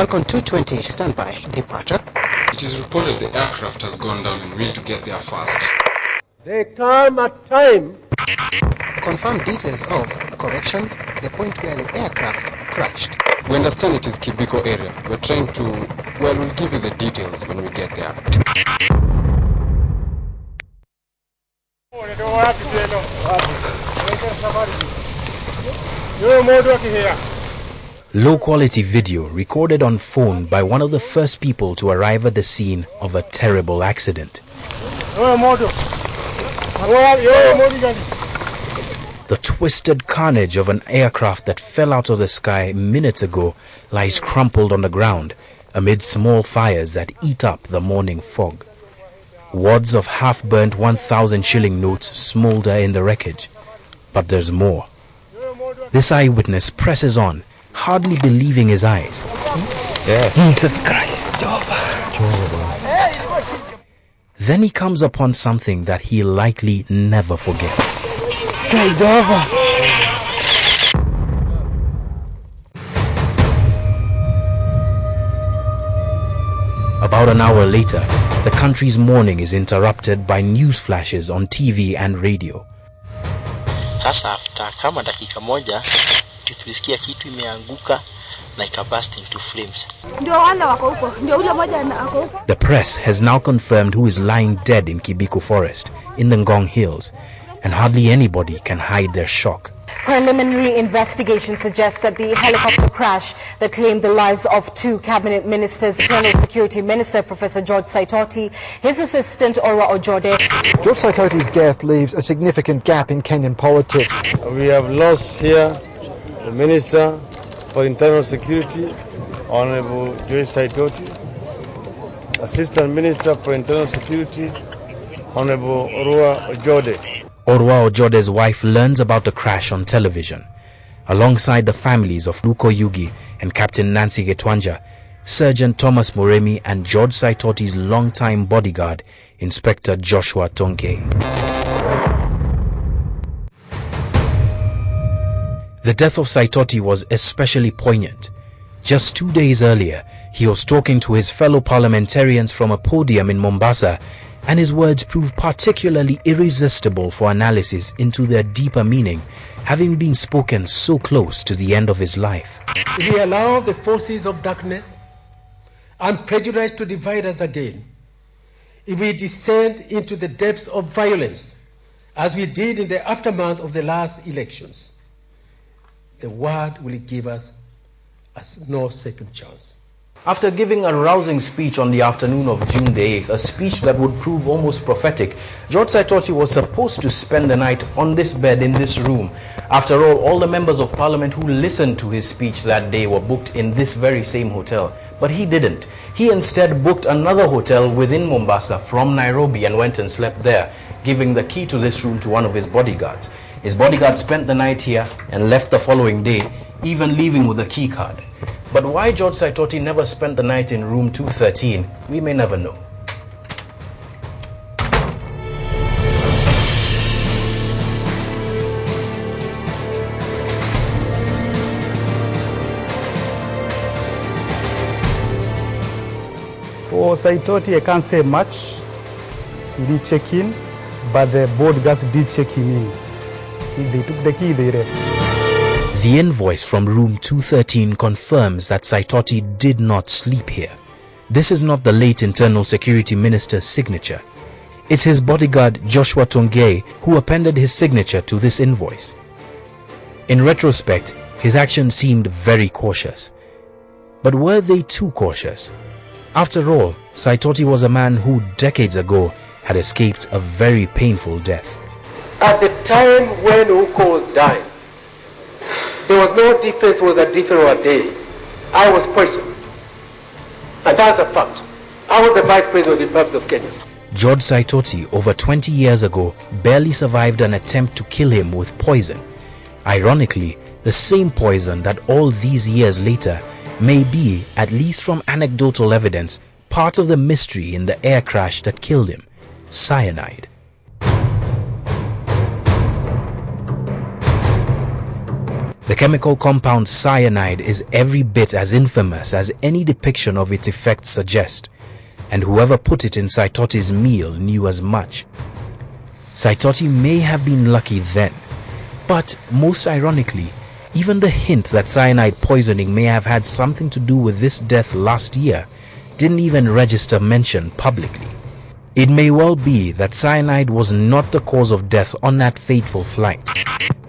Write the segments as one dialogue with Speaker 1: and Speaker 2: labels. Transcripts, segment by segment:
Speaker 1: Falcon 220, standby, departure.
Speaker 2: It is reported the aircraft has gone down and we need to get there fast.
Speaker 3: They come at time.
Speaker 1: Confirm details of, correction, the point where the aircraft crashed.
Speaker 2: We understand it is Kibiko area. We're trying to, well, we'll give you the details when we get there.
Speaker 4: Low-quality video recorded on phone by one of the first people to arrive at the scene of a terrible accident. The twisted carnage of an aircraft that fell out of the sky minutes ago lies crumpled on the ground amid small fires that eat up the morning fog. Wads of half-burnt 1,000 shilling notes smolder in the wreckage. But there's more. This eyewitness presses on, hardly believing his eyes. Jesus Christ. Then he comes upon something that he'll likely never forget. About an hour later, the country's morning is interrupted by news flashes on TV and radio.
Speaker 5: Sasa after kama dakika moja tulisikia kitu imeanguka na ikaburst into flames.
Speaker 4: The press has now confirmed who is lying dead in Kibiko Forest in the Ngong Hills, and hardly anybody can hide their shock.
Speaker 6: Preliminary investigation suggests that the helicopter crash that claimed the lives of two cabinet ministers, Internal Security Minister Professor George SAITOTI, his assistant Orwa Ojode.
Speaker 7: George SAITOTI's death leaves a significant gap in Kenyan politics.
Speaker 3: We have lost here the Minister for Internal Security, Honorable George SAITOTI, Assistant Minister for Internal Security, Honorable Orwa Ojode.
Speaker 4: Orwa Ojode's wife learns about the crash on television. Alongside the families of Luko Yugi and Captain Nancy Getwanja, Sergeant Thomas Moremi and George SAITOTI's longtime bodyguard, Inspector Joshua Tonke. The death of SAITOTI was especially poignant. Just 2 days earlier, he was talking to his fellow parliamentarians from a podium in Mombasa, and his words proved particularly irresistible for analysis into their deeper meaning, having been spoken so close to the end of his life.
Speaker 8: If we allow the forces of darkness and prejudice to divide us again, if we descend into the depths of violence, as we did in the aftermath of the last elections, the world will give us no second chance.
Speaker 4: After giving a rousing speech on the afternoon of June the 8th, a speech that would prove almost prophetic, George SAITOTI was supposed to spend the night on this bed in this room. After all the members of parliament who listened to his speech that day were booked in this very same hotel. But he didn't. He instead booked another hotel within Mombasa from Nairobi and went and slept there, giving the key to this room to one of his bodyguards. His bodyguard spent the night here and left the following day, even leaving with a key card. But why George SAITOTI never spent the night in room 213, we may never know.
Speaker 9: For SAITOTI, I can't say much. He did check in, but the bodyguards did check him in. They took the key, they left.
Speaker 4: The invoice from room 213 confirms that SAITOTI did not sleep here. This is not the late Internal Security Minister's signature. It's his bodyguard Joshua Tonge who appended his signature to this invoice. In retrospect, his actions seemed very cautious. But were they too cautious? After all, SAITOTI was a man who decades ago had escaped a very painful death.
Speaker 8: At the time when Uko was dying, there was no difference, was a different or a day. I was poisoned. And that's a fact. I was the Vice President of the Republic of Kenya.
Speaker 4: George SAITOTI, over 20 years ago, barely survived an attempt to kill him with poison. Ironically, the same poison that all these years later may be, at least from anecdotal evidence, part of the mystery in the air crash that killed him: cyanide. The chemical compound cyanide is every bit as infamous as any depiction of its effects suggest, and whoever put it in Saitoti's meal knew as much. Saitoti may have been lucky then, but most ironically, even the hint that cyanide poisoning may have had something to do with this death last year didn't even register mention publicly. It may well be that cyanide was not the cause of death on that fateful flight,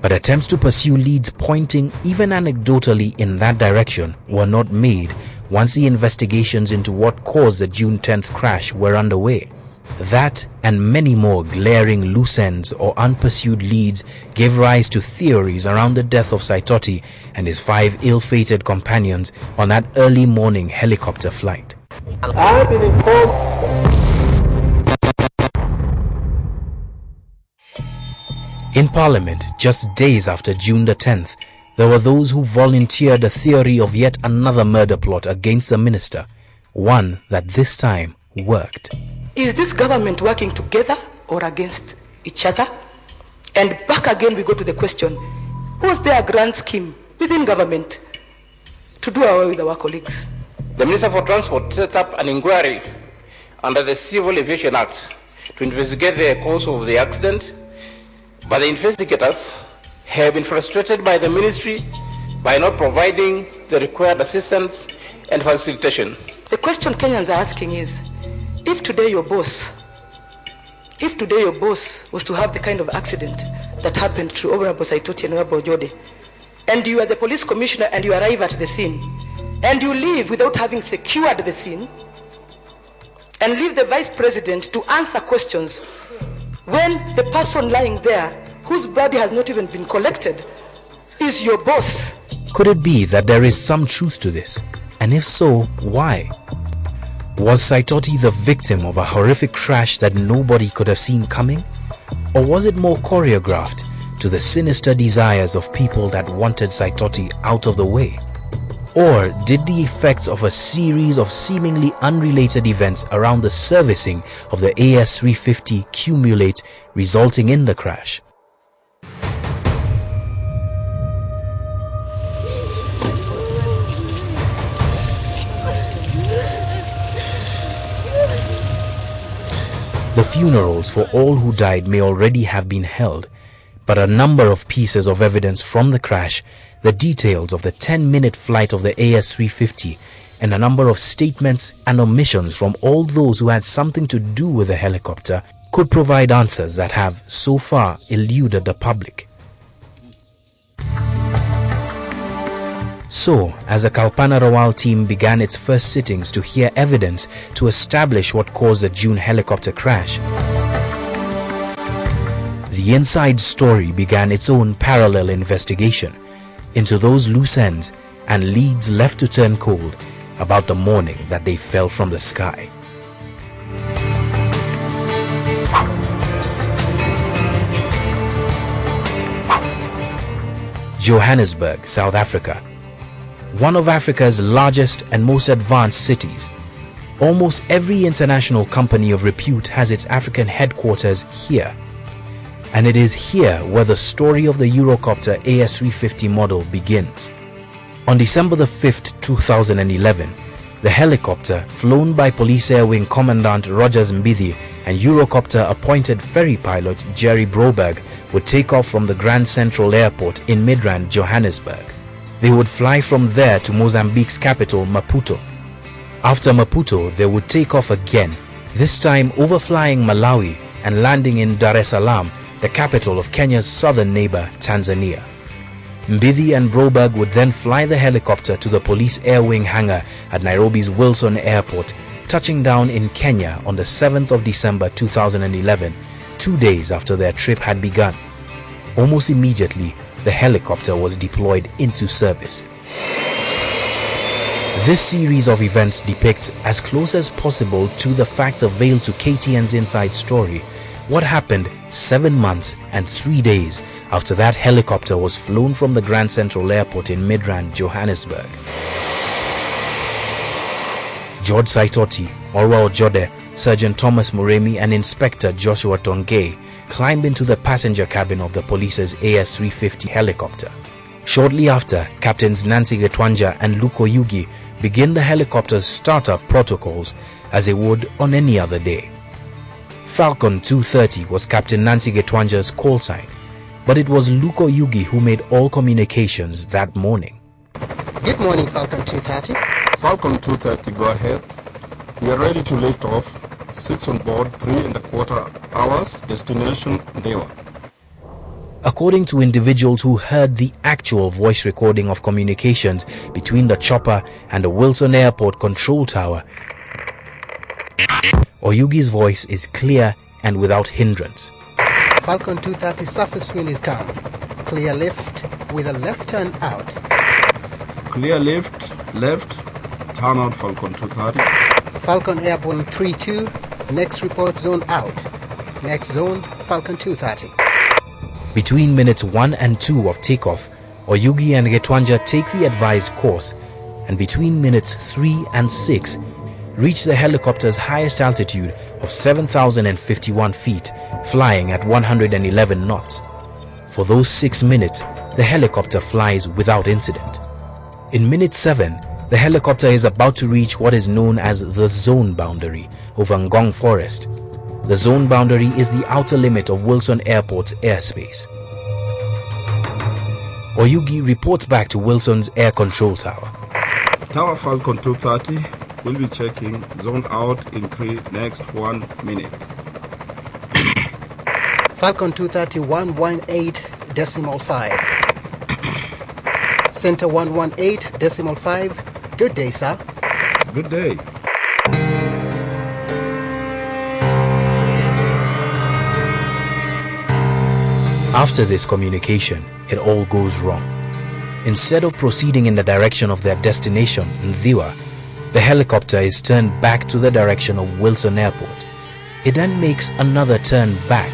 Speaker 4: but attempts to pursue leads pointing even anecdotally in that direction were not made once the investigations into what caused the June 10th crash were underway. That and many more glaring loose ends or unpursued leads gave rise to theories around the death of Saitoti and his 5 ill-fated companions on that early morning helicopter flight.
Speaker 8: I have been informed.
Speaker 4: In Parliament, just days after June the 10th, there were those who volunteered a theory of yet another murder plot against the minister, one that this time worked.
Speaker 10: Is this government working together or against each other? And back again we go to the question, was there a grand scheme within government to do away with our colleagues?
Speaker 11: The Minister for Transport set up an inquiry under the Civil Aviation Act to investigate the cause of the accident, but the investigators have been frustrated by the ministry by not providing the required assistance and facilitation.
Speaker 10: The question Kenyans are asking is, if today your boss was to have the kind of accident that happened to Honorable Saitoti and Honorable Jode, and you are the police commissioner and you arrive at the scene, and you leave without having secured the scene, and leave the vice president to answer questions when the person lying there, whose body has not even been collected, is your boss.
Speaker 4: Could it be that there is some truth to this? And if so, why? Was Saitoti the victim of a horrific crash that nobody could have seen coming? Or was it more choreographed to the sinister desires of people that wanted Saitoti out of the way? Or did the effects of a series of seemingly unrelated events around the servicing of the AS-350 accumulate, resulting in the crash? The funerals for all who died may already have been held, but a number of pieces of evidence from the crash, the details of the 10-minute flight of the AS-350, and a number of statements and omissions from all those who had something to do with the helicopter could provide answers that have, so far, eluded the public. So, as the Kalpana Rawal team began its first sittings to hear evidence to establish what caused the June helicopter crash, the inside story began its own parallel investigation into those loose ends and leads left to turn cold about the morning that they fell from the sky. Johannesburg, South Africa. One of Africa's largest and most advanced cities. Almost every international company of repute has its African headquarters here. And it is here where the story of the Eurocopter AS-350 model begins. On December the 5th, 2011, the helicopter, flown by Police Air Wing Commandant Rogers Mbithi and Eurocopter appointed ferry pilot Jerry Broberg, would take off from the Grand Central Airport in Midrand, Johannesburg. They would fly from there to Mozambique's capital, Maputo. After Maputo, they would take off again, this time overflying Malawi and landing in Dar es Salaam, the capital of Kenya's southern neighbor, Tanzania. Mbithi and Broberg would then fly the helicopter to the Police Air Wing hangar at Nairobi's Wilson Airport, touching down in Kenya on the 7th of December 2011, 2 days after their trip had begun. Almost immediately, the helicopter was deployed into service. This series of events depicts, as close as possible to the facts availed to KTN's inside story, what happened 7 months and 3 days after that helicopter was flown from the Grand Central Airport in Midrand, Johannesburg. George Saitoti, Orwell Jode, Sergeant Thomas Muremi and Inspector Joshua Tongay climbed into the passenger cabin of the police's AS-350 helicopter. Shortly after, Captains Nancy Getwanja and Luko Yugi begin the helicopter's startup protocols as they would on any other day. Falcon 230 was Captain Nancy Getwanja's call sign, but it was Luko Yugi who made all communications that morning.
Speaker 1: Good morning, Falcon 230.
Speaker 2: Falcon 230, go ahead. We are ready to lift off. 6 on board, 3¼ hours, destination Dewa.
Speaker 4: According to individuals who heard the actual voice recording of communications between the chopper and the Wilson Airport control tower, Oyugi's voice is clear and without hindrance.
Speaker 1: Falcon 230 surface wind is calm. Clear lift with a left turn out.
Speaker 12: Clear lift, left, turn out Falcon 230.
Speaker 1: Falcon Airborne 32, next report zone out. Next zone, Falcon 230.
Speaker 4: Between minutes 1 and 2 of takeoff, Oyugi and Getwanja take the advised course, and between minutes 3 and 6, reach the helicopter's highest altitude of 7,051 feet, flying at 111 knots. For those 6 minutes, the helicopter flies without incident. In minute 7, the helicopter is about to reach what is known as the zone boundary over Ngong Forest. The zone boundary is the outer limit of Wilson Airport's airspace. Oyugi reports back to Wilson's air control tower.
Speaker 12: Tower Falcon 230 will be checking zone out in next 1 minute.
Speaker 1: Falcon 230 118.5. Center 118.5. Good day, sir.
Speaker 12: Good day.
Speaker 4: After this communication, it all goes wrong. Instead of proceeding in the direction of their destination, Ndhiwa, the helicopter is turned back to the direction of Wilson Airport. It then makes another turn back.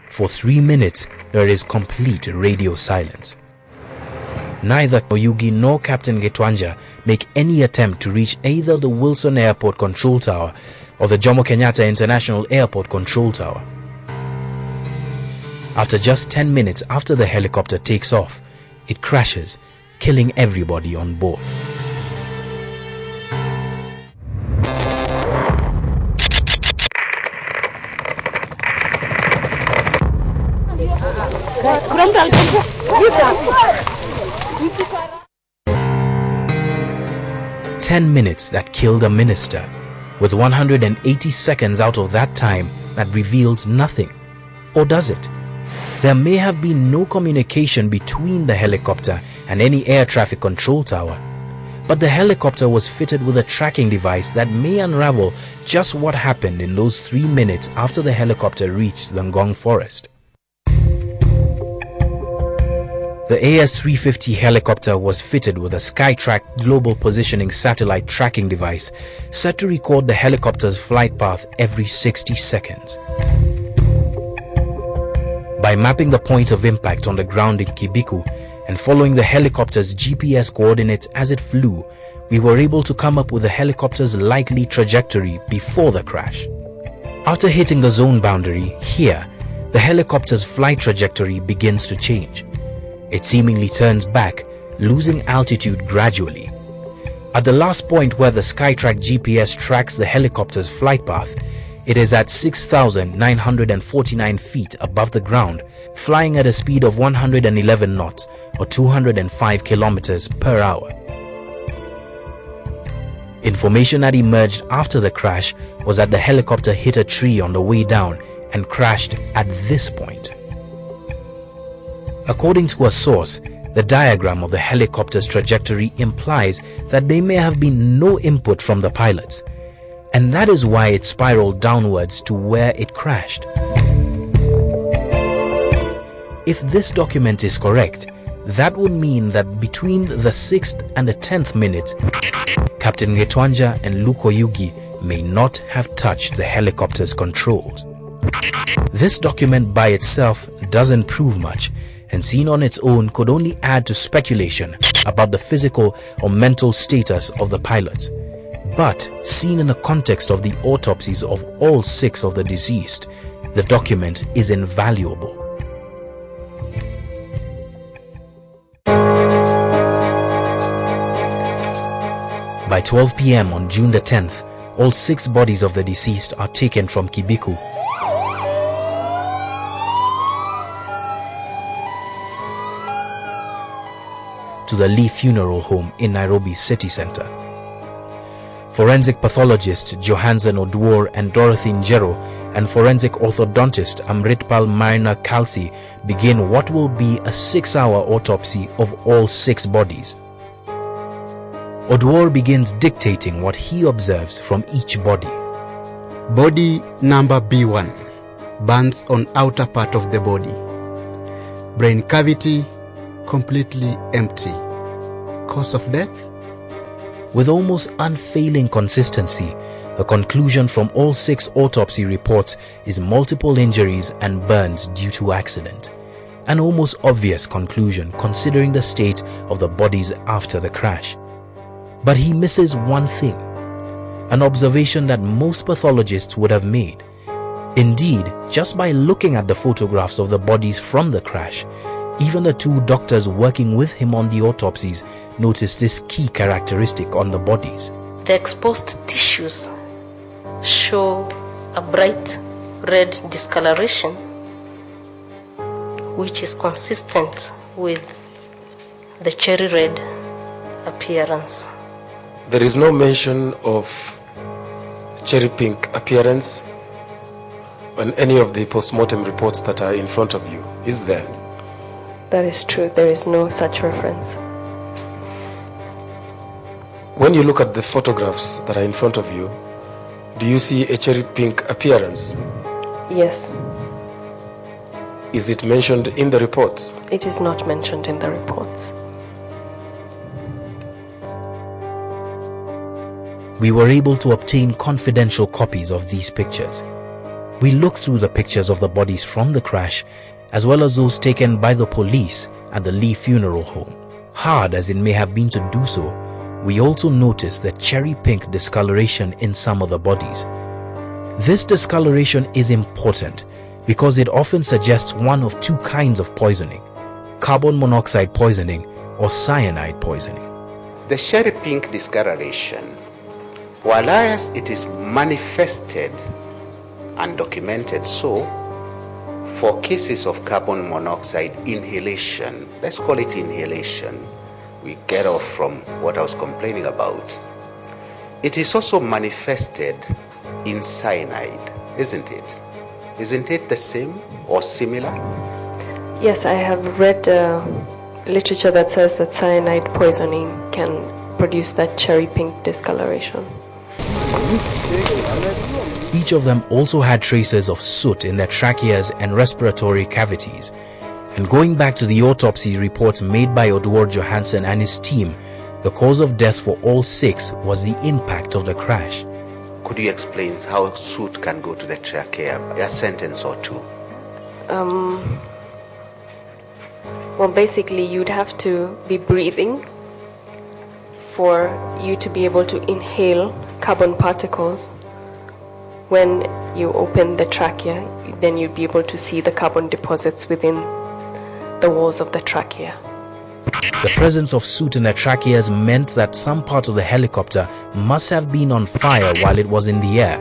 Speaker 4: For 3 minutes, there is complete radio silence. Neither Oyugi nor Captain Getwanja make any attempt to reach either the Wilson Airport control tower or the Jomo Kenyatta International Airport control tower. After just 10 minutes after the helicopter takes off, it crashes, killing everybody on board. "10 minutes that killed a minister, with 180 seconds out of that time that revealed nothing. Or does it? There may have been no communication between the helicopter and any air traffic control tower, but the helicopter was fitted with a tracking device that may unravel just what happened in those 3 minutes after the helicopter reached the Ngong Forest. The AS-350 helicopter was fitted with a Skytrack global positioning satellite tracking device set to record the helicopter's flight path every 60 seconds. By mapping the point of impact on the ground in Kibiku and following the helicopter's GPS coordinates as it flew, we were able to come up with the helicopter's likely trajectory before the crash. After hitting the zone boundary, here, the helicopter's flight trajectory begins to change. It seemingly turns back, losing altitude gradually. At the last point where the Skytrack GPS tracks the helicopter's flight path, it is at 6,949 feet above the ground, flying at a speed of 111 knots or 205 kilometers per hour. Information that emerged after the crash was that the helicopter hit a tree on the way down and crashed at this point. According to a source, the diagram of the helicopter's trajectory implies that there may have been no input from the pilots, and that is why it spiraled downwards to where it crashed. If this document is correct, that would mean that between the 6th and the 10th minute, Captain Getwanja and Luko Yugi may not have touched the helicopter's controls. This document by itself doesn't prove much, and seen on its own could only add to speculation about the physical or mental status of the pilots. But seen in the context of the autopsies of all 6 of the deceased, the document is invaluable. By 12 p.m. on June the 10th, all 6 bodies of the deceased are taken from Kibiku to the Lee Funeral Home in Nairobi's city center. Forensic pathologist Johansen Oduor and Dorothy Njero and forensic orthodontist Amritpal Marina Kalsi begin what will be a 6-hour autopsy of all 6 bodies. Oduor begins dictating what he observes from each body.
Speaker 13: Body number B1, burns on outer part of the body. Brain cavity completely empty. Cause of death?
Speaker 4: With almost unfailing consistency, the conclusion from all 6 autopsy reports is multiple injuries and burns due to accident. An almost obvious conclusion considering the state of the bodies after the crash. But he misses one thing, an observation that most pathologists would have made. Indeed, just by looking at the photographs of the bodies from the crash, even the 2 doctors working with him on the autopsies noticed this key characteristic on the bodies.
Speaker 14: The exposed tissues show a bright red discoloration, which is consistent with the cherry red appearance.
Speaker 15: There is no mention of cherry pink appearance on any of the post-mortem reports that are in front of you, is there?
Speaker 16: That is true. There is no such reference.
Speaker 15: When you look at the photographs that are in front of you, do you see a cherry pink appearance?
Speaker 16: Yes.
Speaker 15: Is it mentioned in the reports?
Speaker 16: It is not mentioned in the reports.
Speaker 4: We were able to obtain confidential copies of these pictures. We looked through the pictures of the bodies from the crash as well as those taken by the police at the Lee Funeral Home. Hard as it may have been to do so, we also noticed the cherry pink discoloration in some of the bodies. This discoloration is important because it often suggests one of 2 kinds of poisoning: carbon monoxide poisoning or cyanide poisoning.
Speaker 17: The cherry pink discoloration, whereas it is manifested and documented so, for cases of carbon monoxide inhalation, let's call it inhalation, we get off from what I was complaining about. It is also manifested in cyanide, isn't it? Isn't it the same or similar?
Speaker 16: Yes, I have read literature that says that cyanide poisoning can produce that cherry pink discoloration.
Speaker 4: Each of them also had traces of soot in their tracheas and respiratory cavities. And going back to the autopsy reports made by Oduor Johansen and his team, the cause of death for all 6 was the impact of the crash.
Speaker 17: Could you explain how soot can go to the trachea? A sentence or 2.
Speaker 16: Well, basically, you'd have to be breathing for you to be able to inhale carbon particles. When you open the trachea, then you'd be able to see the carbon deposits within the walls of the trachea.
Speaker 4: The presence of soot in the tracheas meant that some part of the helicopter must have been on fire while it was in the air,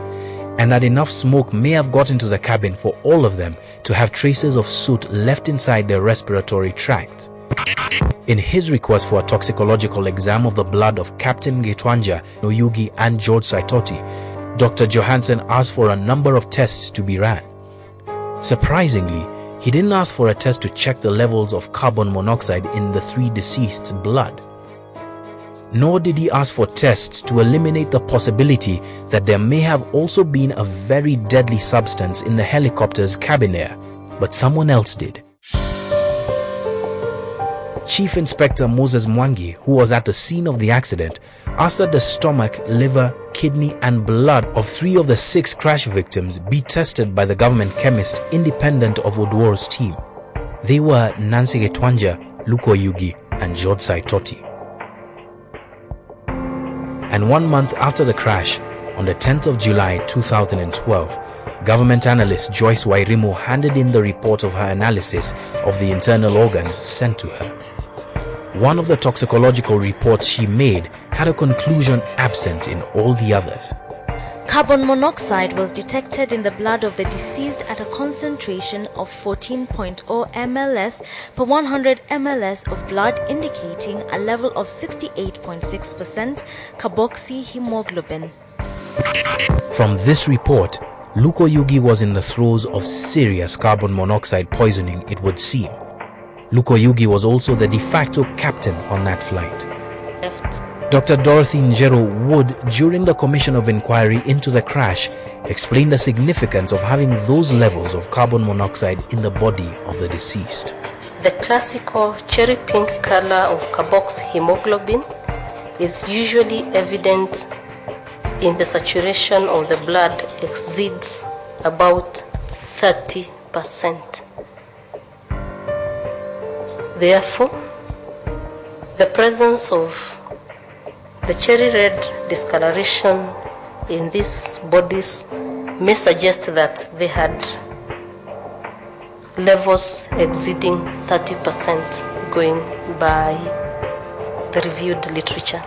Speaker 4: and that enough smoke may have got into the cabin for all of them to have traces of soot left inside their respiratory tract. In his request for a toxicological exam of the blood of Captain Getwanja, Noyugi and George Saitoti, Dr. Johansen asked for a number of tests to be ran. Surprisingly, he didn't ask for a test to check the levels of carbon monoxide in the 3 deceased's blood. Nor did he ask for tests to eliminate the possibility that there may have also been a very deadly substance in the helicopter's cabin air, but someone else did. Chief Inspector Moses Mwangi, who was at the scene of the accident, asked that the stomach, liver, kidney and blood of 3 of the 6 crash victims be tested by the government chemist independent of Oduor's team. They were Nancy Getwanja, Luko Yugi and George Saitoti. And 1 month after the crash, on the 10th of July 2012, government analyst Joyce Wairimo handed in the report of her analysis of the internal organs sent to her. One of the toxicological reports she made had a conclusion absent in all the others.
Speaker 18: Carbon monoxide was detected in the blood of the deceased at a concentration of 14.0 mls per 100 mls of blood, indicating a level of 68.6% carboxyhemoglobin.
Speaker 4: From this report, Lukoyugi was in the throes of serious carbon monoxide poisoning, it would seem. Lukoyugi was also the de facto captain on that flight. Dr. Dorothy Njero would, during the commission of inquiry into the crash, explain the significance of having those levels of carbon monoxide in the body of the deceased.
Speaker 14: The classical cherry pink color of carboxyhemoglobin is usually evident in the saturation of the blood exceeds about 30%. Therefore, the presence of the cherry red discoloration in these bodies may suggest that they had levels exceeding 30% going by the reviewed literature.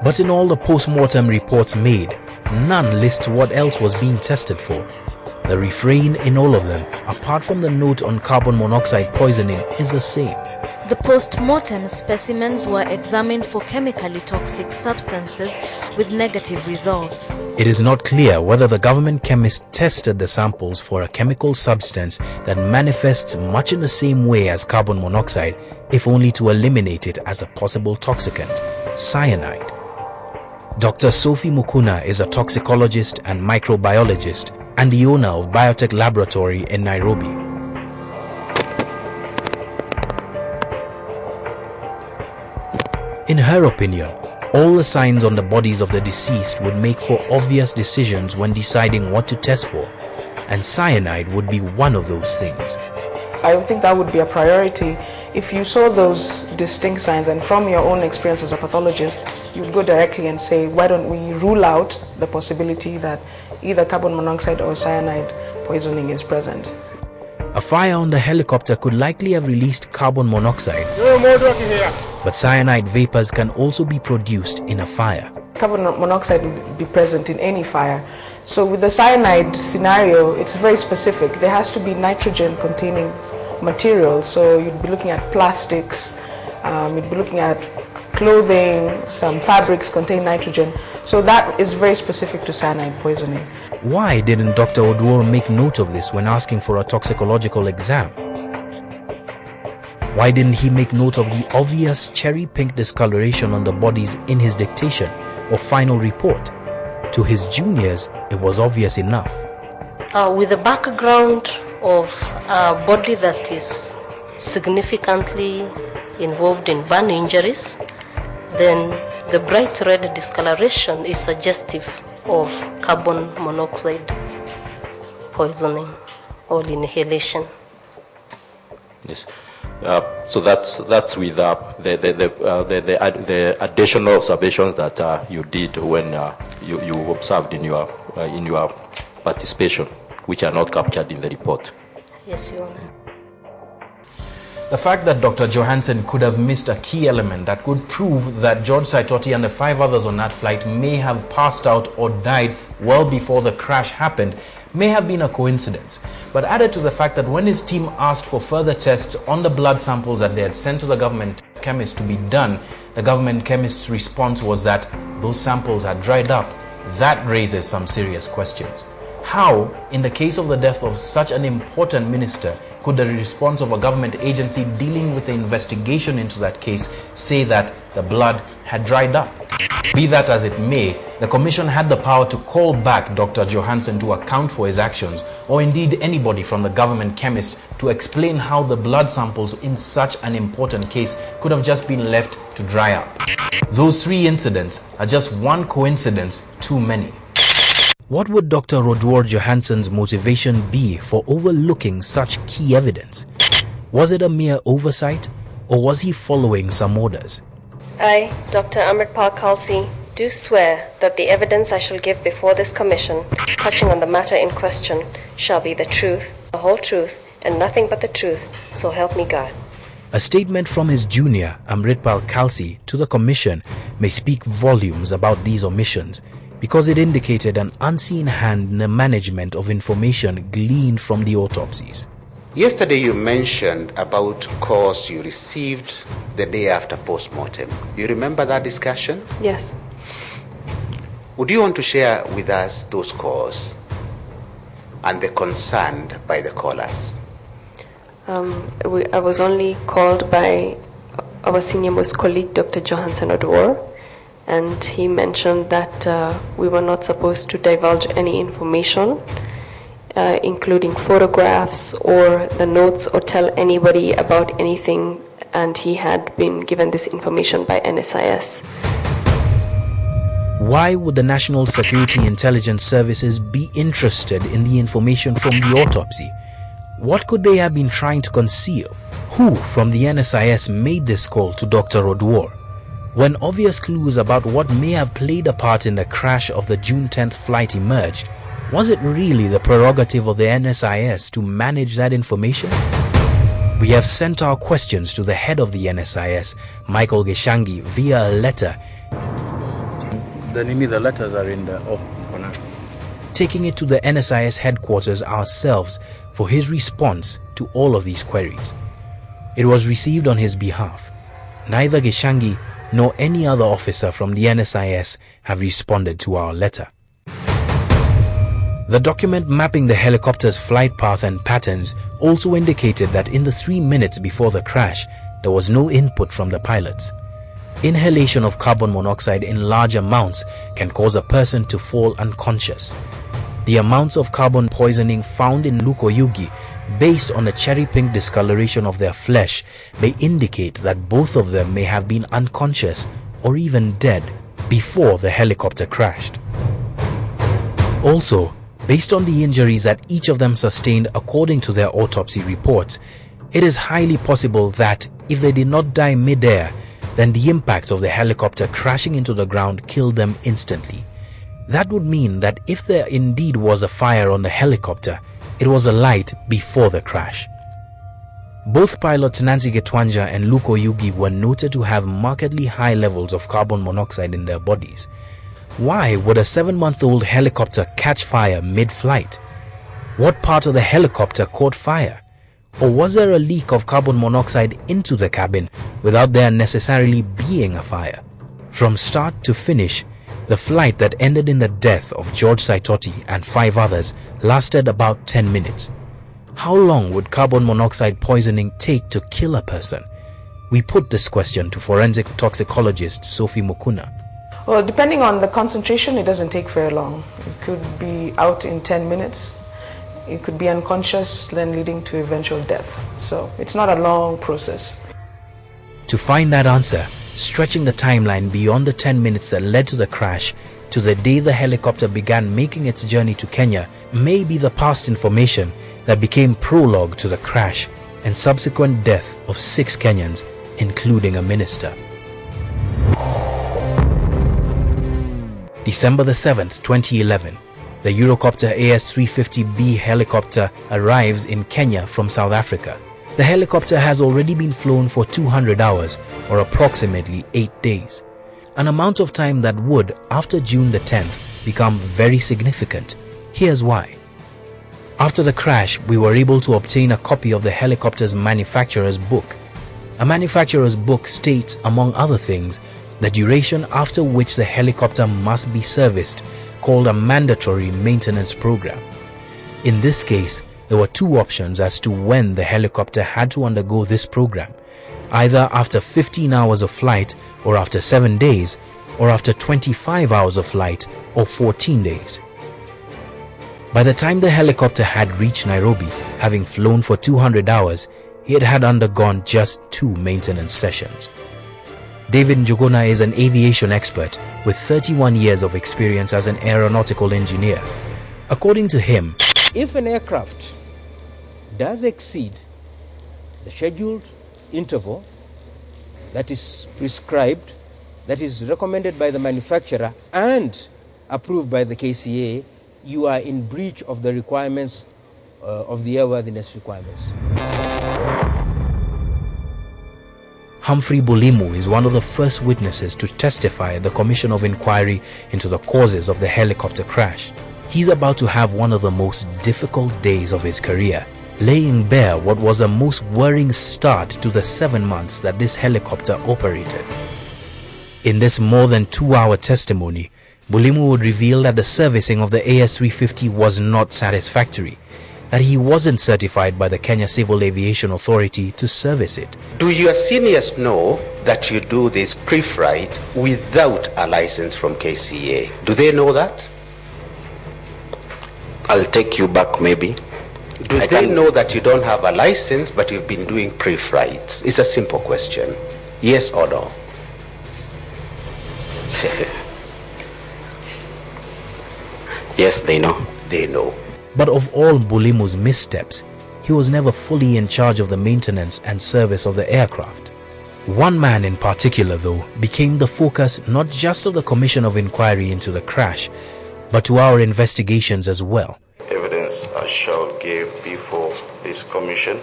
Speaker 4: But in all the post-mortem reports made, none lists what else was being tested for. The refrain in all of them, apart from the note on carbon monoxide poisoning, is the same.
Speaker 18: The post-mortem specimens were examined for chemically toxic substances with negative results.
Speaker 4: It is not clear whether the government chemist tested the samples for a chemical substance that manifests much in the same way as carbon monoxide, if only to eliminate it as a possible toxicant, cyanide. Dr. Sophie Mukuna is a toxicologist and microbiologist and the owner of Biotech Laboratory in Nairobi. In her opinion, all the signs on the bodies of the deceased would make for obvious decisions when deciding what to test for, and cyanide would be one of those things.
Speaker 19: I would think that would be a priority. If you saw those distinct signs, and from your own experience as a pathologist, you would go directly and say, why don't we rule out the possibility that either carbon monoxide or cyanide poisoning is present.
Speaker 4: A fire on the helicopter could likely have released carbon monoxide, but cyanide vapors can also be produced in a fire.
Speaker 19: Carbon monoxide would be present in any fire. So with the cyanide scenario, it's very specific. There has to be nitrogen-containing material. So you'd be looking at plastics, you'd be looking at clothing, some fabrics contain nitrogen. So that is very specific to cyanide poisoning.
Speaker 4: Why didn't Dr. Oduor make note of this when asking for a toxicological exam? Why didn't he make note of the obvious cherry pink discoloration on the bodies in his dictation or final report? To his juniors, it was obvious enough.
Speaker 14: With a background of a body that is significantly involved in burn injuries, then the bright red discoloration is suggestive of carbon monoxide poisoning or inhalation.
Speaker 20: Yes. So that's with the additional observations that you did when you observed in your participation, which are not captured in the report.
Speaker 14: Yes, Your Honor.
Speaker 4: The fact that Dr. Johansen could have missed a key element that could prove that George Saitoti and the 5 others on that flight may have passed out or died well before the crash happened may have been a coincidence. But added to the fact that when his team asked for further tests on the blood samples that they had sent to the government chemist to be done, the government chemist's response was that those samples had dried up. That raises some serious questions. How, in the case of the death of such an important minister, could the response of a government agency dealing with the investigation into that case say that the blood had dried up? Be that as it may, the commission had the power to call back Dr. Johansen to account for his actions, or indeed anybody from the government chemist to explain how the blood samples in such an important case could have just been left to dry up. Those 3 incidents are just one coincidence too many. What would Dr. Oduor Johansen's motivation be for overlooking such key evidence? Was it a mere oversight, or was he following some orders?
Speaker 16: I, Dr. Amritpal Khalsi, do swear that the evidence I shall give before this commission, touching on the matter in question, shall be the truth, the whole truth, and nothing but the truth, so help me God.
Speaker 4: A statement from his junior, Amritpal Khalsi, to the commission may speak volumes about these omissions because it indicated an unseen hand in the management of information gleaned from the autopsies.
Speaker 17: Yesterday you mentioned about calls you received the day after post-mortem. You remember that discussion?
Speaker 16: Yes.
Speaker 17: Would you want to share with us those calls and the concern by the callers?
Speaker 16: I was only called by our senior most colleague, Dr. Johansson Odwor, and he mentioned that we were not supposed to divulge any information, including photographs or the notes, or tell anybody about anything, and he had been given this information by NSIS.
Speaker 4: Why would the National Security Intelligence Services be interested in the information from the autopsy? What could they have been trying to conceal? Who from the NSIS made this call to Dr. Odwor? When obvious clues about what may have played a part in the crash of the June 10th flight emerged, was it really the prerogative of the NSIS to manage that information? We have sent our questions to the head of the NSIS, Michael Geshangi, via a letter.
Speaker 9: The letters are in the corner.
Speaker 4: Taking it to the NSIS headquarters ourselves for his response to all of these queries. It was received on his behalf. Neither Geshangi nor any other officer from the NSIS have responded to our letter. The document mapping the helicopter's flight path and patterns also indicated that in the 3 minutes before the crash, there was no input from the pilots. Inhalation of carbon monoxide in large amounts can cause a person to fall unconscious. The amounts of carbon poisoning found in Lukoyugi, based on a cherry-pink discoloration of their flesh, may indicate that both of them may have been unconscious or even dead before the helicopter crashed. Also, based on the injuries that each of them sustained according to their autopsy reports, it is highly possible that if they did not die mid-air, then the impact of the helicopter crashing into the ground killed them instantly. That would mean that if there indeed was a fire on the helicopter, it was alight before the crash. Both pilots Nancy Getwanja and Lukoyugi were noted to have markedly high levels of carbon monoxide in their bodies. Why would a 7-month-old helicopter catch fire mid-flight? What part of the helicopter caught fire? Or was there a leak of carbon monoxide into the cabin without there necessarily being a fire? From start to finish, the flight that ended in the death of George Saitoti and 5 others lasted about 10 minutes. How long would carbon monoxide poisoning take to kill a person? We put this question to forensic toxicologist Sophie Mukuna.
Speaker 19: Well, depending on the concentration, it doesn't take very long. It could be out in 10 minutes. It could be unconscious, then leading to eventual death. So it's not a long process.
Speaker 4: To find that answer, stretching the timeline beyond the 10 minutes that led to the crash to the day the helicopter began making its journey to Kenya may be the past information that became prologue to the crash and subsequent death of 6 Kenyans, including a minister. December the 7th, 2011, the Eurocopter AS-350B helicopter arrives in Kenya from South Africa. The helicopter has already been flown for 200 hours, or approximately 8 days. An amount of time that would, after June the 10th, become very significant. Here's why. After the crash, we were able to obtain a copy of the helicopter's manufacturer's book. A manufacturer's book states, among other things, the duration after which the helicopter must be serviced, called a mandatory maintenance program. In this case, there were 2 options as to when the helicopter had to undergo this program, either after 15 hours of flight or after 7 days, or after 25 hours of flight or 14 days. By the time the helicopter had reached Nairobi, having flown for 200 hours, it had undergone just 2 maintenance sessions. David Njuguna is an aviation expert with 31 years of experience as an aeronautical engineer. According to him,
Speaker 21: if an aircraft does exceed the scheduled interval that is prescribed, that is recommended by the manufacturer and approved by the KCA, you are in breach of the requirements of the airworthiness requirements.
Speaker 4: Humphrey Bulimu is one of the first witnesses to testify at the Commission of Inquiry into the causes of the helicopter crash. He's about to have one of the most difficult days of his career, laying bare what was the most worrying start to the 7 months that this helicopter operated. In this more than 2-hour testimony, Bulimu would reveal that the servicing of the AS-350 was not satisfactory, that he wasn't certified by the Kenya Civil Aviation Authority to service it.
Speaker 17: Do your seniors know that you do this pre-flight without a license from KCA? Do they know that?
Speaker 11: I'll take you back maybe.
Speaker 17: Do they know that you don't have a license but you've been doing pre-flights? It's a simple question. Yes or no?
Speaker 11: Yes, they know.
Speaker 17: They know.
Speaker 4: But of all Bulimu's missteps, he was never fully in charge of the maintenance and service of the aircraft. One man in particular, though, became the focus not just of the Commission of Inquiry into the crash, but to our investigations as well.
Speaker 12: Evidence I shall give before this commission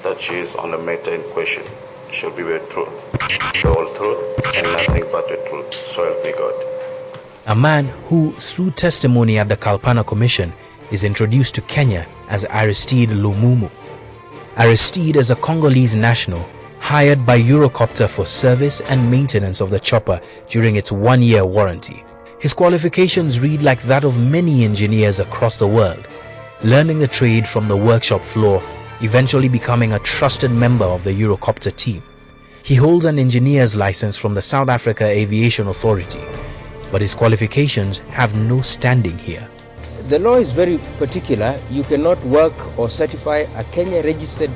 Speaker 12: that she is on the matter in question shall be the truth, the whole truth, and nothing but the truth. So help me God.
Speaker 4: A man who, through testimony at the Kalpana Commission, is introduced to Kenya as Aristide Lumumu. Aristide is a Congolese national hired by Eurocopter for service and maintenance of the chopper during its 1-year warranty. His qualifications read like that of many engineers across the world, learning the trade from the workshop floor, eventually becoming a trusted member of the Eurocopter team. He holds an engineer's license from the South Africa Aviation Authority, but his qualifications have no standing here.
Speaker 21: The law is very particular. You cannot work or certify a Kenya registered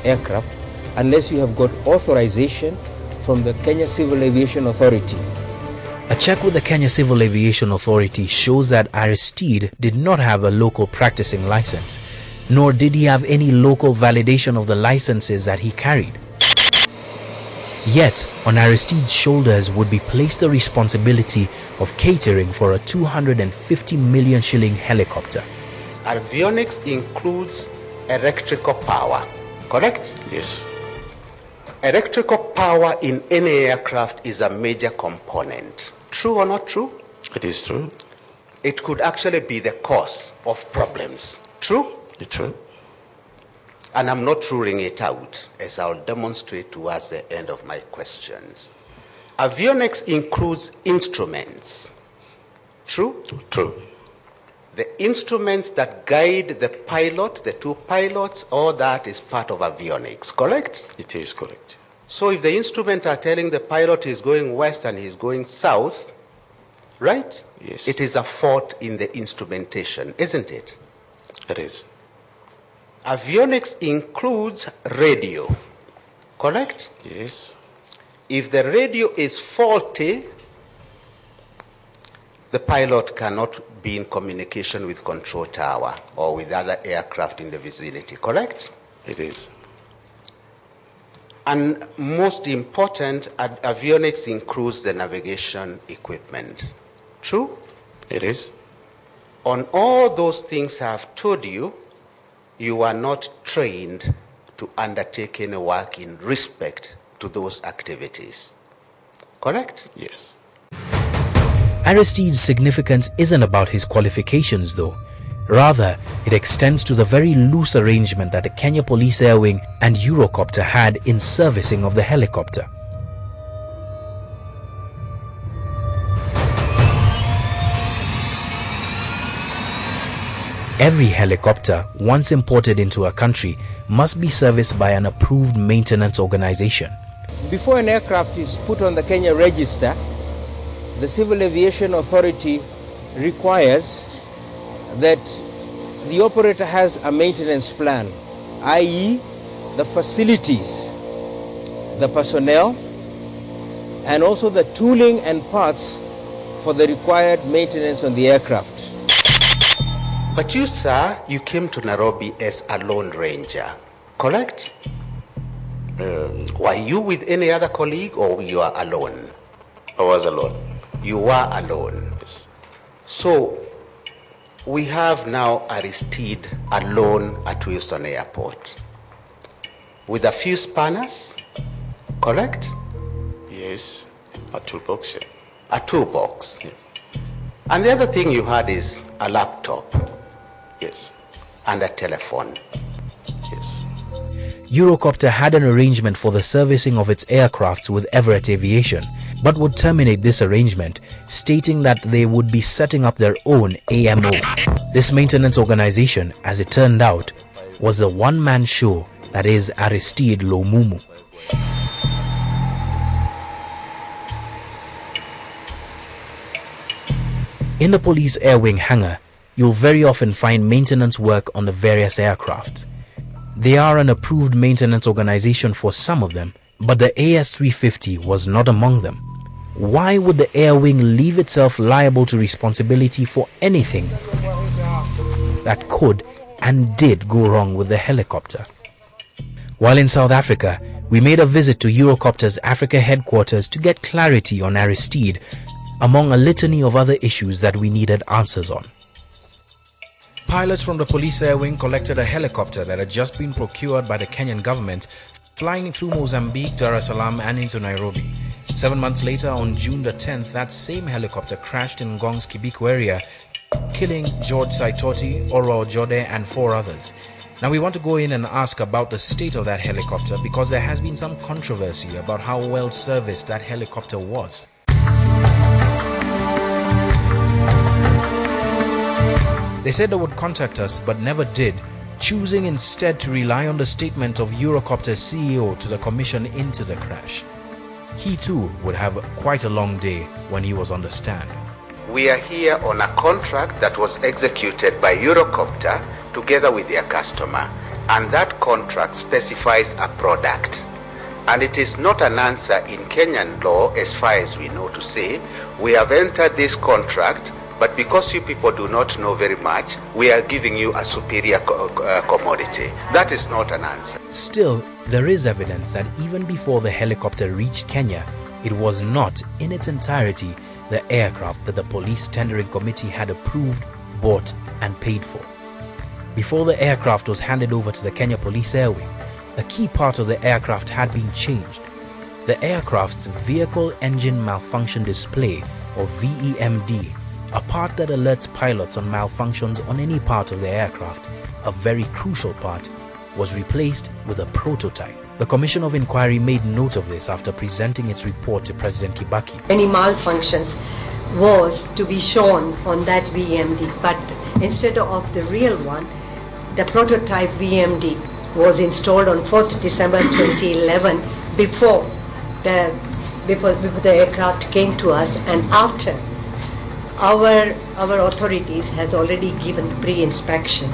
Speaker 21: aircraft unless you have got authorization from the Kenya Civil Aviation Authority.
Speaker 4: A check with the Kenya Civil Aviation Authority shows that Aristide did not have a local practicing license, nor did he have any local validation of the licenses that he carried. Yet, on Aristide's shoulders would be placed the responsibility of catering for a 250 million shilling helicopter.
Speaker 17: Avionics includes electrical power, correct?
Speaker 12: Yes.
Speaker 17: Electrical power in any aircraft is a major component. True or not true?
Speaker 12: It is true.
Speaker 17: It could actually be the cause of problems. True?
Speaker 12: It's true.
Speaker 17: And I'm not ruling it out, as I'll demonstrate towards the end of my questions. Avionics includes instruments. True?
Speaker 12: True.
Speaker 17: The instruments that guide the pilot, the two pilots, all that is part of avionics, correct?
Speaker 12: It is correct.
Speaker 17: So if the instruments are telling the pilot he's going west and he's going south, right?
Speaker 12: Yes.
Speaker 17: It is a fault in the instrumentation, isn't it?
Speaker 12: It is.
Speaker 17: Avionics includes radio, correct?
Speaker 12: Yes.
Speaker 17: If the radio is faulty, the pilot cannot be in communication with control tower or with other aircraft in the vicinity, correct?
Speaker 12: It is.
Speaker 17: And most important, avionics includes the navigation equipment. True?
Speaker 12: It is.
Speaker 17: On all those things I have told you, you are not trained to undertake any work in respect to those activities. Correct?
Speaker 12: Yes.
Speaker 4: Aristide's significance isn't about his qualifications though. Rather, it extends to the very loose arrangement that the Kenya Police Air Wing and Eurocopter had in servicing of the helicopter. Every helicopter, once imported into a country, must be serviced by an approved maintenance organization.
Speaker 21: Before an aircraft is put on the Kenya register, the Civil Aviation Authority requires that the operator has a maintenance plan, i.e. the facilities, the personnel, and also the tooling and parts for the required maintenance on the aircraft.
Speaker 17: But you, sir, you came to Nairobi as a lone ranger, correct? Were you with any other colleague or you are alone?
Speaker 12: I was alone.
Speaker 17: You were alone.
Speaker 12: Yes.
Speaker 17: So, we have now Aristide alone at Wilson Airport with a few spanners correct?
Speaker 12: Yes, a toolbox. Yeah.
Speaker 17: A toolbox. Yeah. And the other thing you had is a laptop.
Speaker 12: Yes.
Speaker 17: And a telephone.
Speaker 12: Yes.
Speaker 4: Eurocopter had an arrangement for the servicing of its aircrafts with Everett Aviation, but would terminate this arrangement, stating that they would be setting up their own AMO. This maintenance organization, as it turned out, was a one-man show that is Aristide Lomumu. In the police air wing hangar, you'll very often find maintenance work on the various aircrafts. They are an approved maintenance organization for some of them, but the AS-350 was not among them. Why would the air wing leave itself liable to responsibility for anything that could and did go wrong with the helicopter? While in South Africa, we made a visit to Eurocopter's Africa headquarters to get clarity on Aristide, among a litany of other issues that we needed answers on. Pilots from the police air wing collected a helicopter that had just been procured by the Kenyan government, flying through Mozambique, Dar es Salaam and into Nairobi. 7 months later, on June the 10th, that same helicopter crashed in Ngong's Kibiko area, killing George Saitoti, Orwa Ojode and 4 others. Now we want to go in and ask about the state of that helicopter because there has been some controversy about how well serviced that helicopter was. They said they would contact us but never did, choosing instead to rely on the statement of Eurocopter's CEO to the commission into the crash. He too would have quite a long day when he was on the stand.
Speaker 17: We are here on a contract that was executed by Eurocopter together with their customer, and that contract specifies a product. And it is not an answer in Kenyan law, as far as we know, to say we have entered this contract, but because you people do not know very much, we are giving you a superior commodity. That is not an answer.
Speaker 4: Still, there is evidence that even before the helicopter reached Kenya, it was not in its entirety the aircraft that the police tendering committee had approved, bought and paid for. Before the aircraft was handed over to the Kenya Police Air Wing, a key part of the aircraft had been changed. The aircraft's Vehicle Engine Malfunction Display, or VEMD, a part that alerts pilots on malfunctions on any part of the aircraft, a very crucial part, was replaced with a prototype. The Commission of Inquiry made note of this after presenting its report to President Kibaki.
Speaker 5: Any malfunctions was to be shown on that VMD, but instead of the real one, the prototype VMD was installed on 4th December 2011 before the aircraft came to us, and after our authorities has already given the pre-inspection.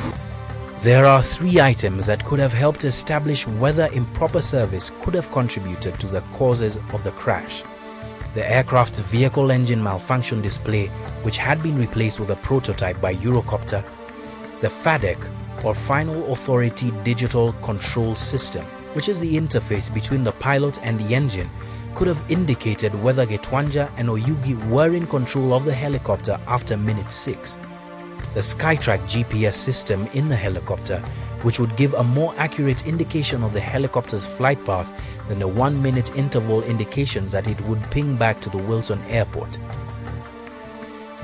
Speaker 4: There are 3 items that could have helped establish whether improper service could have contributed to the causes of the crash. The aircraft's vehicle engine malfunction display, which had been replaced with a prototype by Eurocopter, the FADEC, or Final Authority Digital Control System, which is the interface between the pilot and the engine, could have indicated whether Getwanja and Oyugi were in control of the helicopter after minute 6. The Skytrack GPS system in the helicopter, which would give a more accurate indication of the helicopter's flight path than the 1-minute interval indications that it would ping back to the Wilson Airport.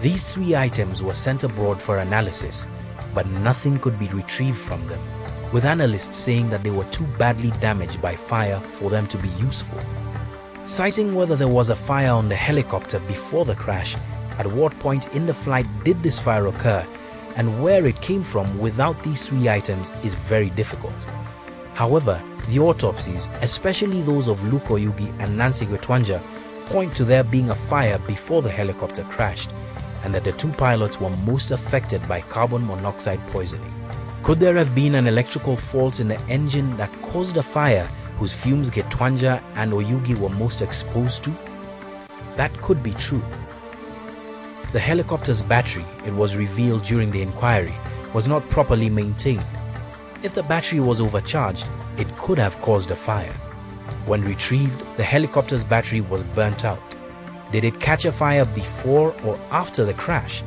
Speaker 4: These 3 items were sent abroad for analysis, but nothing could be retrieved from them, with analysts saying that they were too badly damaged by fire for them to be useful. Citing whether there was a fire on the helicopter before the crash, at what point in the flight did this fire occur, and where it came from without these 3 items is very difficult. However, the autopsies, especially those of Luke Oyugi and Nancy Getwanja, point to there being a fire before the helicopter crashed, and that the 2 pilots were most affected by carbon monoxide poisoning. Could there have been an electrical fault in the engine that caused a fire whose fumes Getwanja and Oyugi were most exposed to? That could be true. The helicopter's battery, it was revealed during the inquiry, was not properly maintained. If the battery was overcharged, it could have caused a fire. When retrieved, the helicopter's battery was burnt out. Did it catch a fire before or after the crash?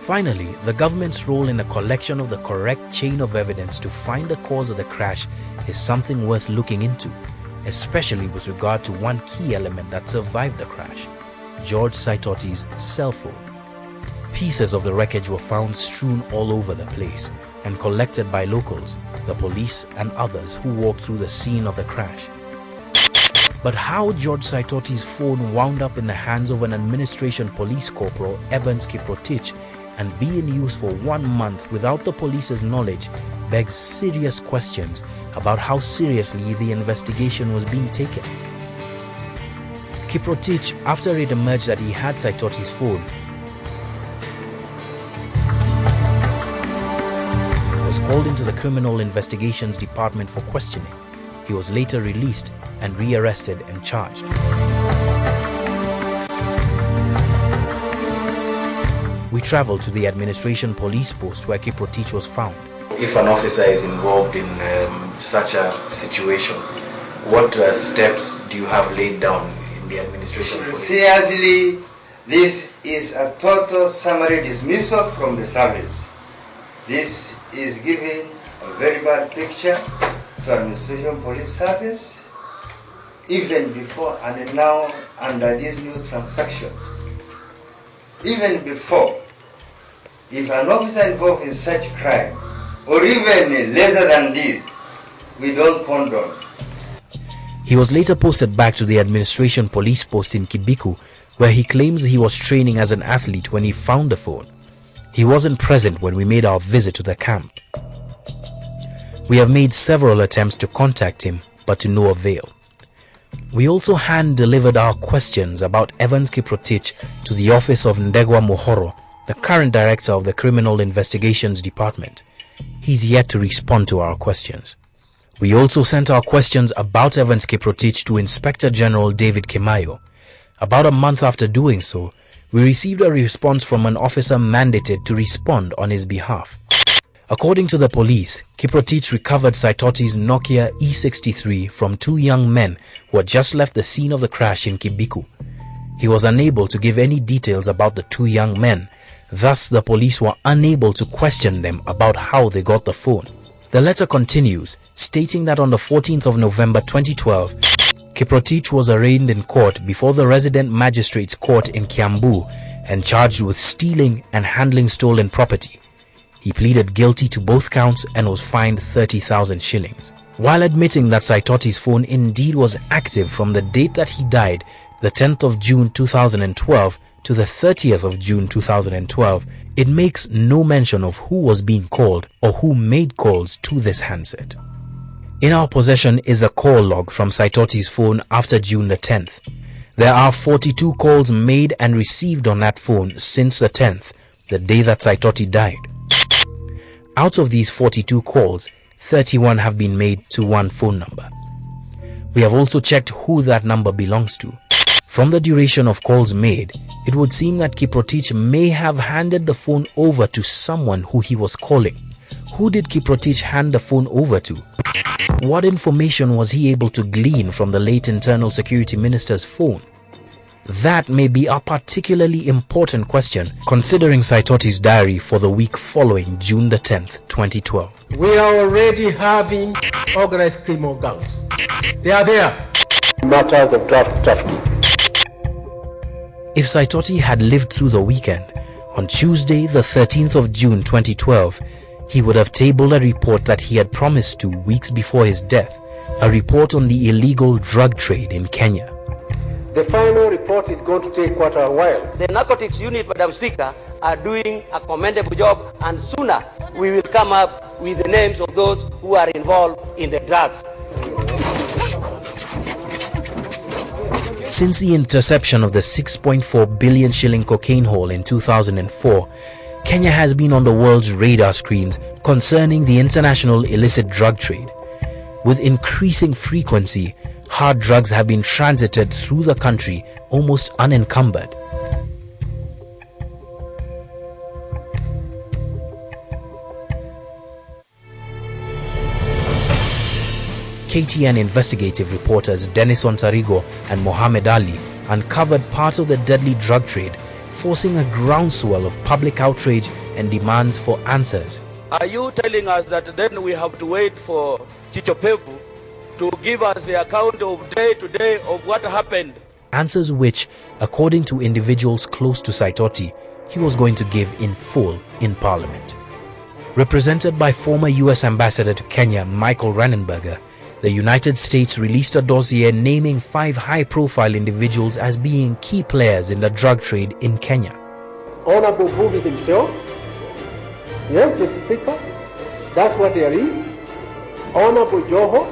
Speaker 4: Finally, the government's role in the collection of the correct chain of evidence to find the cause of the crash is something worth looking into, especially with regard to one key element that survived the crash: George Saitoti's cell phone. Pieces of the wreckage were found strewn all over the place and collected by locals, the police and others who walked through the scene of the crash. But how George Saitoti's phone wound up in the hands of an administration police corporal, Evans Kiprotich, and be in use for 1 month without the police's knowledge begs serious questions about how seriously the investigation was being taken. Kiprotich, after it emerged that he had Saitoti's phone, was called into the Criminal Investigations Department for questioning. He was later released and rearrested and charged. We traveled to the administration police post where Kiprotich was found. If an officer is involved in such a situation, what steps do you have laid down in the administration police?
Speaker 6: Seriously, this is a total summary dismissal from the service. This is giving a very bad picture to administration police service, even before and now under these new transactions. Even before, if an officer involved in such crime, or even lesser than this, we don't condone.
Speaker 4: He was later posted back to the administration police post in Kibiku, where he claims he was training as an athlete when he found the phone. He wasn't present when we made our visit to the camp. We have made several attempts to contact him, but to no avail. We also hand-delivered our questions about Evans Kiprotich to the office of Ndegwa Mohoro, the current director of the Criminal Investigations Department. He's yet to respond to our questions. We also sent our questions about Evans Kiprotich to Inspector General David Kemayo. About a month after doing so, we received a response from an officer mandated to respond on his behalf. According to the police, Kiprotich recovered Saitoti's Nokia E63 from 2 young men who had just left the scene of the crash in Kibiku. He was unable to give any details about the 2 young men. Thus, the police were unable to question them about how they got the phone. The letter continues, stating that on the 14th of November 2012, Kiprotich was arraigned in court before the Resident Magistrates Court in Kiambu and charged with stealing and handling stolen property. He pleaded guilty to both counts and was fined 30,000 shillings. While admitting that Saitoti's phone indeed was active from the date that he died, the 10th of June 2012 to the 30th of June 2012, it makes no mention of who was being called or who made calls to this handset. In our possession is a call log from Saitoti's phone after June the 10th. There are 42 calls made and received on that phone since the 10th, the day that Saitoti died. Out of these 42 calls, 31 have been made to one phone number. We have also checked who that number belongs to. From the duration of calls made, it would seem that Kiprotich may have handed the phone over to someone who he was calling. Who did Kiprotich hand the phone over to? What information was he able to glean from the late Internal Security Minister's phone? That may be a particularly important question considering Saitoti's diary for the week following June the 10th, 2012.
Speaker 8: We are already having organized criminal gangs. They are there.
Speaker 22: Matters of draft trafficking.
Speaker 4: If Saitoti had lived through the weekend, on Tuesday the 13th of June 2012, he would have tabled a report that he had promised to weeks before his death, a report on the illegal drug trade in Kenya.
Speaker 22: The final report is going to take quite a while.
Speaker 23: The narcotics unit, Madam Speaker, are doing a commendable job, and sooner we will come up with the names of those who are involved in the drugs.
Speaker 4: Since the interception of the 6.4 billion shilling cocaine haul in 2004, Kenya has been on the world's radar screens concerning the international illicit drug trade. With increasing frequency, hard drugs have been transited through the country almost unencumbered. KTN investigative reporters Dennis Ontarigo and Mohammed Ali uncovered part of the deadly drug trade, forcing a groundswell of public outrage and demands for answers.
Speaker 24: Are you telling us that then we have to wait for Chicho Pevu
Speaker 3: to give us the account of day to day of what happened.
Speaker 4: Answers which, according to individuals close to SAITOTI, he was going to give in full in Parliament. Represented by former US Ambassador to Kenya, Michael Rennenberger, the United States released a dossier naming 5 high-profile individuals as being key players in the drug trade in Kenya.
Speaker 22: Honorable Bubi himself, yes, Mr. Speaker, that's what there is. Honorable Joho,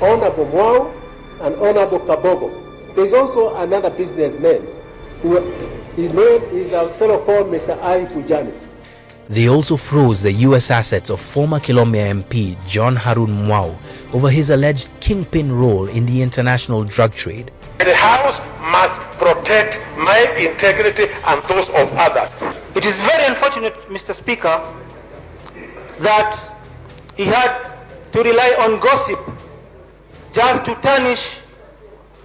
Speaker 22: Honorable Mwao, and Honorable Kabogo. There's also another businessman who his name is a fellow called Mr. Ali Pujani.
Speaker 4: They also froze the US assets of former Kilomia MP John Harun Mwao over his alleged kingpin role in the international drug trade.
Speaker 22: The House must protect my integrity and those of others.
Speaker 7: It is very unfortunate, Mr. Speaker, that he had to rely on gossip just to tarnish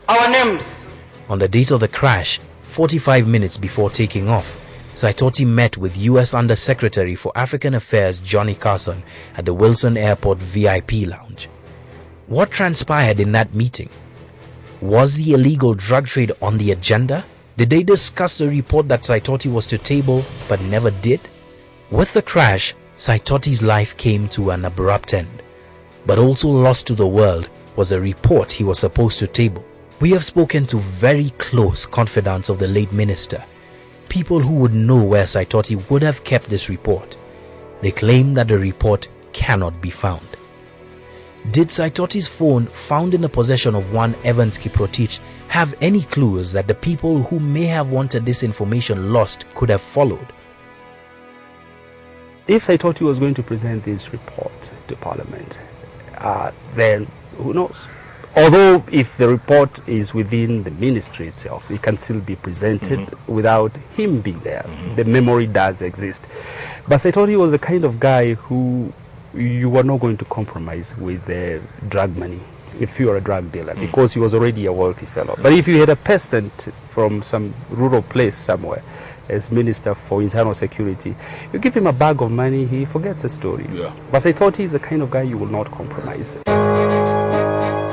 Speaker 7: our names.
Speaker 4: On the date of the crash, 45 minutes before taking off, SAITOTI met with U.S. Undersecretary for African Affairs Johnny Carson at the Wilson Airport VIP lounge. What transpired in that meeting? Was the illegal drug trade on the agenda? Did they discuss the report that SAITOTI was to table but never did? With the crash, SAITOTI's life came to an abrupt end. But also lost to the world was a report he was supposed to table. We have spoken to very close confidants of the late minister, people who would know where SAITOTI would have kept this report. They claim that the report cannot be found. Did SAITOTI's phone, found in the possession of one Evans Kiprotich, have any clues that the people who may have wanted this information lost could have followed?
Speaker 9: If SAITOTI was going to present this report to Parliament, then who knows? Although if the report is within the ministry itself, it can still be presented without him being there. The memory does exist. But SAITOTI was the kind of guy who you were not going to compromise with drug money if you were a drug dealer, because he was already a wealthy fellow. But if you had a peasant from some rural place somewhere as Minister for Internal Security, you give him a bag of money, he forgets the story. But SAITOTI is the kind of guy you will not compromise.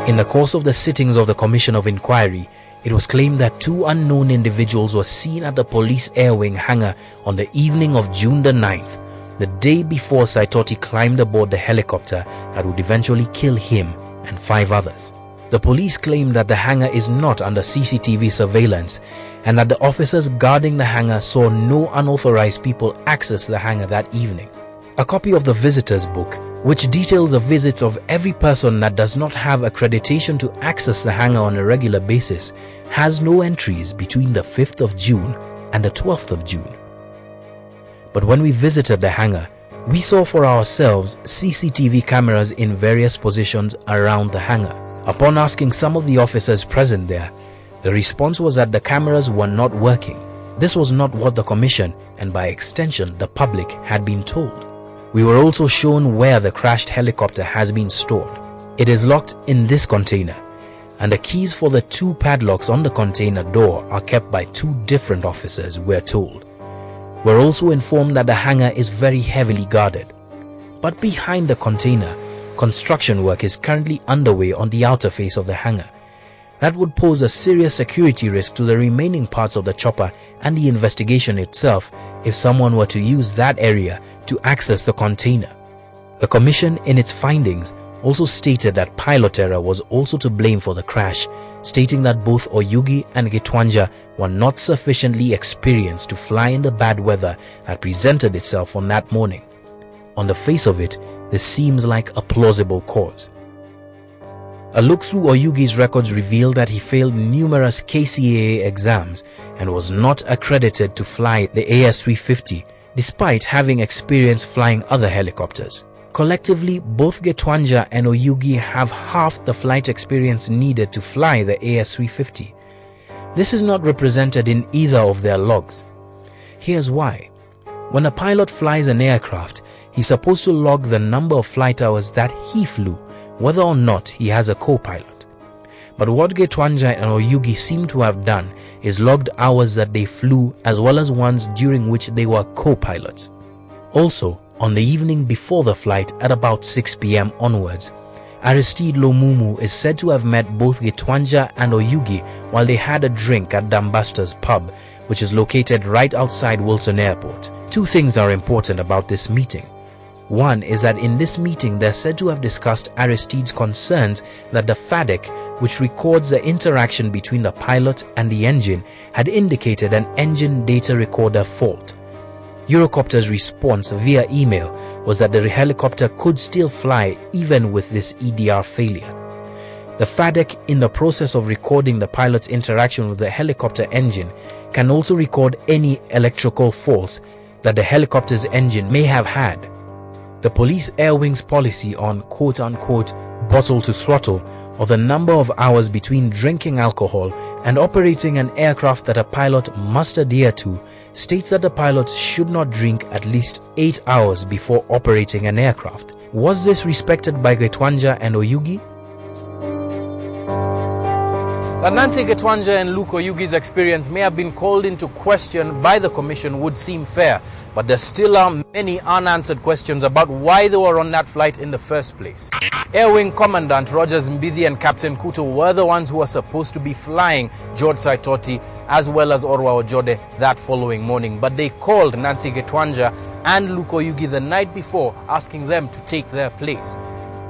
Speaker 4: In the course of the sittings of the Commission of Inquiry, it was claimed that 2 unknown individuals were seen at the police air wing hangar on the evening of June the 9th, the day before SAITOTI climbed aboard the helicopter that would eventually kill him and 5 others. The police claimed that the hangar is not under CCTV surveillance and that the officers guarding the hangar saw no unauthorized people access the hangar that evening. A copy of the visitor's book, which details the visits of every person that does not have accreditation to access the hangar on a regular basis, has no entries between the 5th of June and the 12th of June. But when we visited the hangar, we saw for ourselves CCTV cameras in various positions around the hangar. Upon asking some of the officers present there, the response was that the cameras were not working. This was not what the Commission, and by extension the public, had been told. We were also shown where the crashed helicopter has been stored. It is locked in this container, and the keys for the 2 padlocks on the container door are kept by 2 different officers, we're told. We're also informed that the hangar is very heavily guarded. But behind the container, construction work is currently underway on the outer face of the hangar. That would pose a serious security risk to the remaining parts of the chopper and the investigation itself if someone were to use that area to access the container. The Commission, in its findings, also stated that pilot error was also to blame for the crash, stating that both Oyugi and Gitwanja were not sufficiently experienced to fly in the bad weather that presented itself on that morning. On the face of it, this seems like a plausible cause. A look through Oyugi's records revealed that he failed numerous KCAA exams and was not accredited to fly the AS-350 despite having experience flying other helicopters. Collectively, both Gitwanja and Oyugi have half the flight experience needed to fly the AS-350. This is not represented in either of their logs. Here's why. When a pilot flies an aircraft, he's supposed to log the number of flight hours that he flew, whether or not he has a co-pilot. But what Gitwanja and Oyugi seem to have done is logged hours that they flew as well as ones during which they were co-pilots. Also, on the evening before the flight at about 6 p.m. onwards, Aristide Lomumu is said to have met both Gitwanja and Oyugi while they had a drink at Dambasta's pub, which is located right outside Wilson Airport. Two things are important about this meeting. One is that in this meeting they're said to have discussed Aristide's concerns that the FADEC, which records the interaction between the pilot and the engine, had indicated an engine data recorder fault. Eurocopter's response via email was that the helicopter could still fly even with this EDR failure. The FADEC, in the process of recording the pilot's interaction with the helicopter engine, can also record any electrical faults that the helicopter's engine may have had. The police air wing's policy on quote-unquote bottle to throttle, or the number of hours between drinking alcohol and operating an aircraft that a pilot must adhere to, states that the pilot should not drink at least 8 hours before operating an aircraft. Was this respected by Gitwanja and Oyugi? That Nancy Gitwanja and Luke Oyugi's experience may have been called into question by the commission would seem fair, but there still are many unanswered questions about why they were on that flight in the first place. Air Wing Commandant Rogers Mbithi and Captain Kuto were the ones who were supposed to be flying George Saitoti as well as Orwa Ojode that following morning, but they called Nancy Gitwanja and Luke Oyugi the night before, asking them to take their place.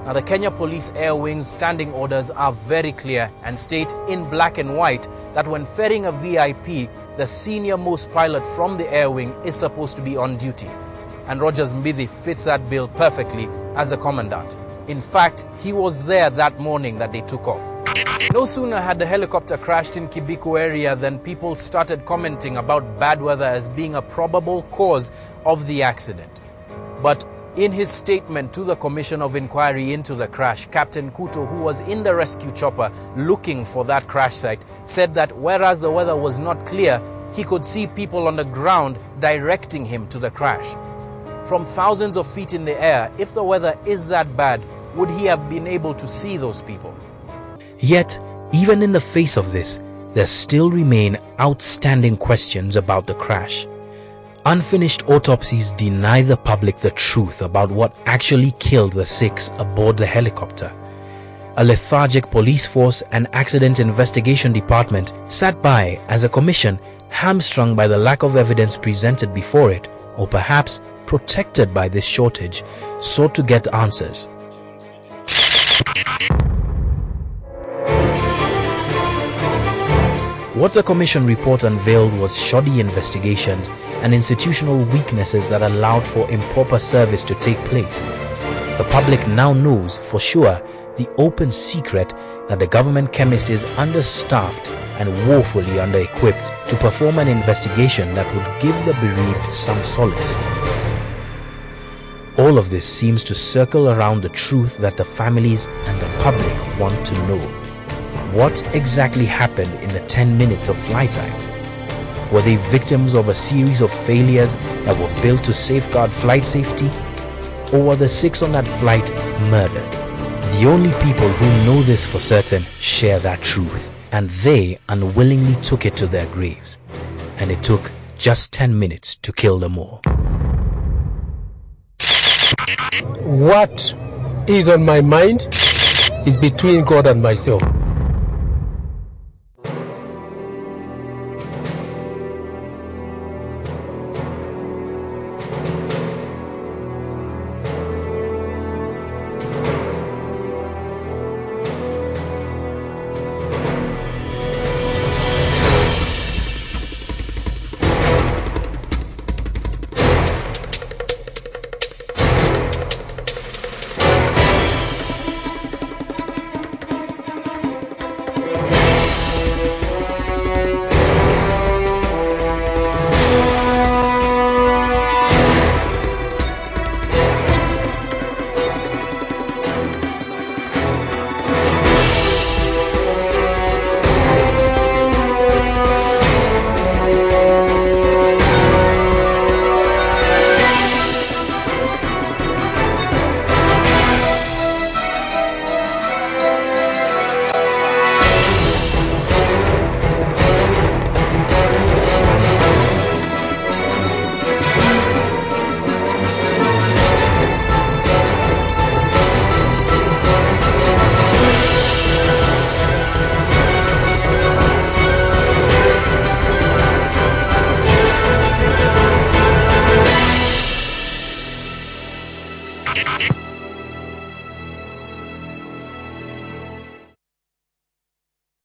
Speaker 4: Now, the Kenya Police Air Wing's standing orders are very clear and state in black and white that when ferrying a VIP, the senior-most pilot from the Air Wing is supposed to be on duty. And Rogers Mbithi fits that bill perfectly as the commandant. In fact, he was there that morning that they took off. No sooner had the helicopter crashed in Kibiku area than people started commenting about bad weather as being a probable cause of the accident. But in his statement to the Commission of Inquiry into the crash, Captain Kuto, who was in the rescue chopper looking for that crash site, said that whereas the weather was not clear, he could see people on the ground directing him to the crash. From thousands of feet in the air, if the weather is that bad, would he have been able to see those people? Yet, even in the face of this, there still remain outstanding questions about the crash. Unfinished autopsies deny the public the truth about what actually killed the 6 aboard the helicopter. A lethargic police force and accident investigation department sat by as a commission, hamstrung by the lack of evidence presented before it, or perhaps protected by this shortage, sought to get answers. What the commission report unveiled was shoddy investigations and institutional weaknesses that allowed for improper service to take place. The public now knows for sure the open secret that the government chemist is understaffed and woefully under-equipped to perform an investigation that would give the bereaved some solace. All of this seems to circle around the truth that the families and the public want to know. What exactly happened in the 10 minutes of flight time? Were they victims of a series of failures that were built to safeguard flight safety? Or were the 6 on that flight murdered? The only people who know this for certain share that truth, and they unwillingly took it to their graves. And it took just 10 minutes to kill them all.
Speaker 22: What is on my mind is between God and myself.